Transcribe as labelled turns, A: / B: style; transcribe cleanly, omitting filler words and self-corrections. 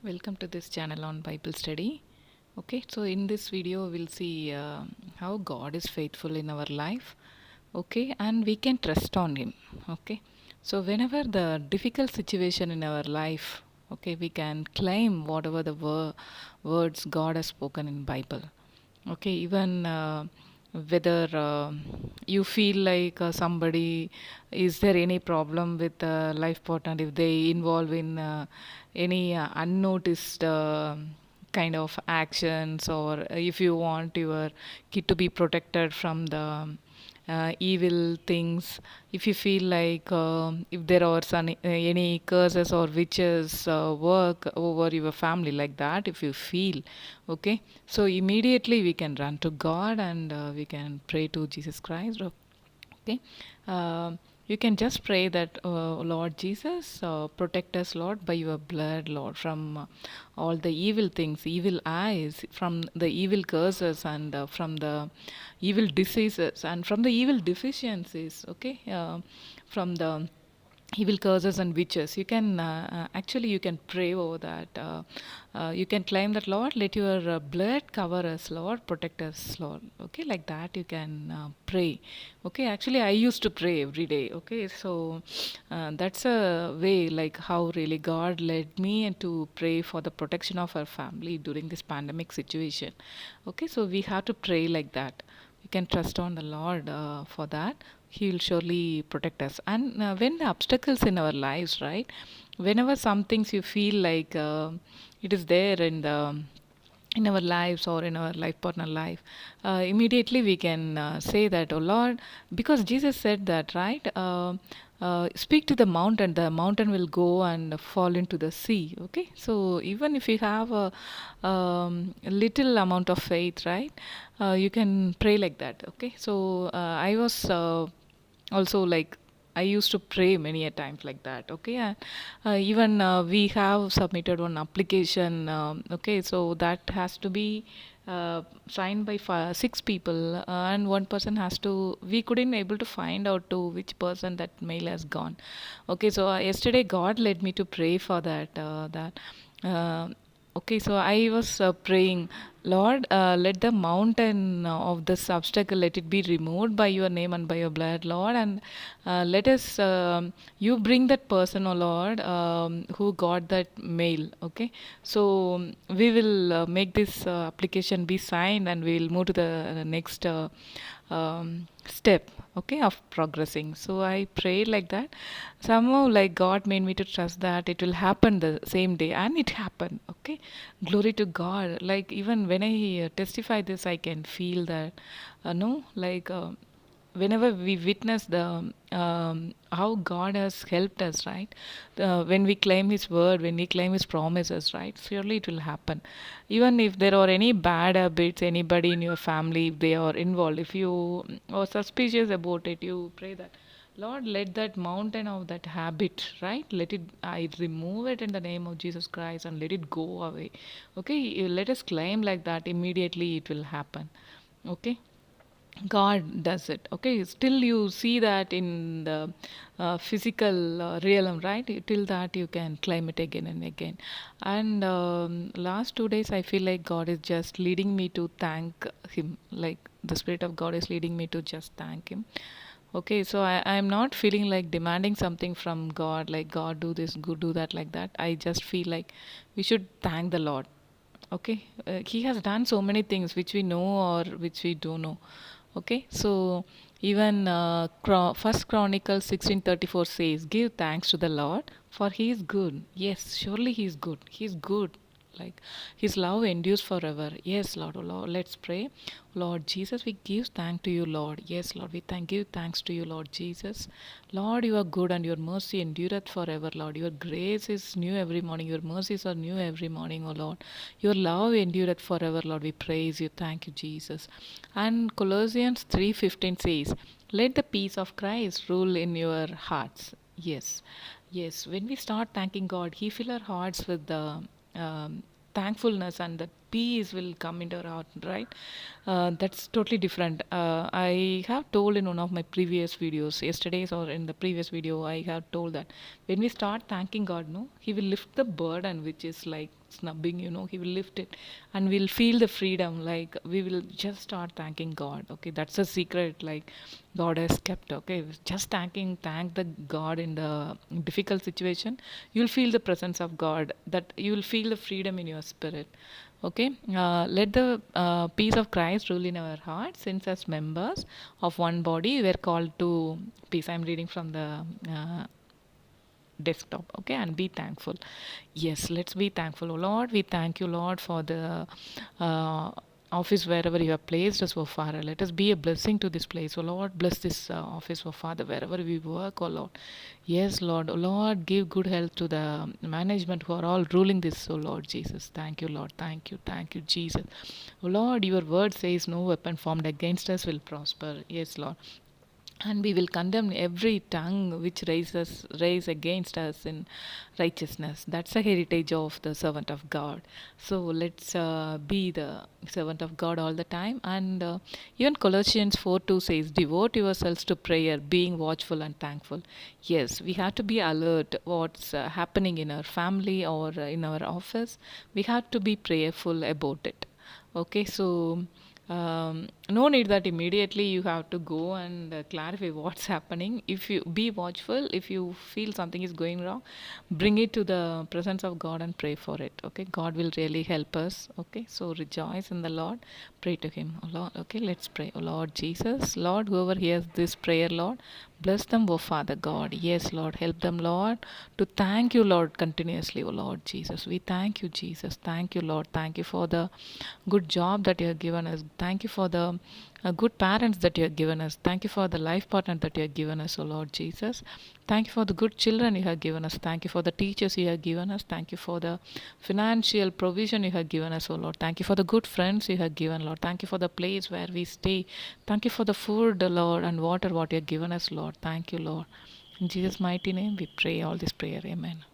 A: Welcome to this channel on Bible study. Okay, so in this video, we'll see how God is faithful in our life. Okay, and we can trust on Him. Okay, so whenever the difficult situation in our life, okay, we can claim whatever the words God has spoken in Bible. Okay, even whether you feel like somebody, is there any problem with life partner if they involve in any unnoticed kind of actions, or if you want your kid to be protected from the evil things, if you feel like if there are any curses or witches work over your family, like that if you feel, okay, so immediately we can run to God and we can pray to Jesus Christ. Okay, you can just pray that, Lord Jesus, protect us, Lord, by your blood, Lord, from all the evil things, evil eyes, from the evil curses, and from the evil diseases, and from the evil deficiencies. Okay, from the evil curses and witches, you can actually you can pray over that. You can claim that, Lord, let your blood cover us, Lord, protect us, Lord. Okay, like that you can pray. Okay, actually I used to pray every day. Okay, so that's a way like how really God led me to pray for the protection of our family during this pandemic situation. Okay, so we have to pray like that. We can trust on the Lord for that. He will surely protect us. And when the obstacles in our lives, right? Whenever some things you feel like it is there in our lives or in our life partner life, immediately we can say that, oh Lord, because Jesus said that, right? Speak to the mountain will go and fall into the sea. Okay, so even if you have a little amount of faith, right, you can pray like that. Okay, so I was also like, I used to pray many a times like that. Okay, and even we have submitted one application. Okay, so that has to be signed by six people, and one person has to. We couldn't able to find out to which person that mail has gone. Okay, so yesterday God led me to pray for that. Uh, Okay, so I was praying, Lord, let the mountain of this obstacle, let it be removed by your name and by your blood, Lord, and let us, you bring that person, oh Lord, who got that mail. Okay, so we will make this application be signed, and we will move to the next step, okay, of progressing. So I prayed like that. Somehow, like, God made me to trust that it will happen the same day, and it happened. Okay, glory to God. Like, even when I testify this, I can feel that, no, like. Whenever we witness the how God has helped us, right? When we claim His word, when we claim His promises, right? Surely it will happen. Even if there are any bad habits, anybody in your family, if they are involved, if you are suspicious about it, you pray that, Lord, let that mountain of that habit, right? Let it, I remove it in the name of Jesus Christ and let it go away. Okay, let us claim like that. Immediately it will happen. Okay, God does it. Okay, still you see that in the physical realm, right? Till that you can claim it again and again. And last 2 days, I feel like God is just leading me to thank Him. Like the Spirit of God is leading me to just thank Him. Okay, so I'm not feeling like demanding something from God, like God do this, good do that, like that. I just feel like we should thank the Lord. Okay, He has done so many things which we know or which we don't know. Okay, so even First Chronicles 16:34 says, "Give thanks to the Lord, for He is good." Yes, surely He is good. He is good. Like His love endures forever. Yes, Lord, oh Lord, let's pray. Lord Jesus, we give thanks to you, Lord. Yes, Lord, we give thanks to you, Lord Jesus. Lord, you are good and your mercy endureth forever, Lord. Your grace is new every morning. Your mercies are new every morning, O Lord. Your love endureth forever, Lord. We praise you. Thank you, Jesus. And Colossians 3:15 says, let the peace of Christ rule in your hearts. Yes. Yes. When we start thanking God, He fill our hearts with the thankfulness and the peace will come into our heart, right? That's totally different. I have told in one of my previous videos, yesterday's or in the previous video, I have told that when we start thanking God, no, He will lift the burden which is like snubbing, He will lift it, and we'll feel the freedom. Like we will just start thanking God. Okay, that's a secret. Like God has kept. Okay, just thank the God in the difficult situation. You'll feel the presence of God. That you will feel the freedom in your spirit. Okay, let the peace of Christ rule in our hearts, since as members of one body, we are called to peace. I'm reading from the desktop. Okay, and be thankful. Yes, let's be thankful. Oh Lord, we thank you, Lord, for the uh, office wherever you have placed us, oh Father. Let us be a blessing to this place. Oh Lord, bless this office, oh Father, wherever we work, oh Lord. Yes, Lord. Oh Lord, give good health to the management who are all ruling this, oh Lord Jesus. Thank you, Lord. Thank you, Jesus. Oh Lord, your word says no weapon formed against us will prosper. Yes, Lord, and we will condemn every tongue which raise against us in righteousness. That's a heritage of the servant of God. So let's be the servant of God all the time. And even Colossians 4:2 says, devote yourselves to prayer, being watchful and thankful. Yes, we have to be alert what's happening in our family or in our office. We have to be prayerful about it. Okay, so no need that immediately you have to go and clarify what's happening. If you be watchful, if you feel something is going wrong, bring it to the presence of God and pray for it. Okay, God will really help us. Okay, so rejoice in the Lord, pray to Him. Oh Lord, okay, let's pray. Oh Lord Jesus, Lord, whoever hears this prayer, Lord, bless them, oh Father God. Yes, Lord, help them, Lord, to thank you, Lord, continuously, oh Lord Jesus. We thank you, Jesus. Thank you, Lord. Thank you for the good job that you have given us. Thank you for the good parents that you have given us. Thank you for the life partner that you have given us, O Lord Jesus. Thank you for the good children you have given us. Thank you for the teachers you have given us. Thank you for the financial provision you have given us, O Lord. Thank you for the good friends you have given, Lord. Thank you for the place where we stay. Thank you for the food, Lord, and water what you have given us, Lord. Thank you, Lord. In Jesus' mighty name we pray all this prayer. Amen.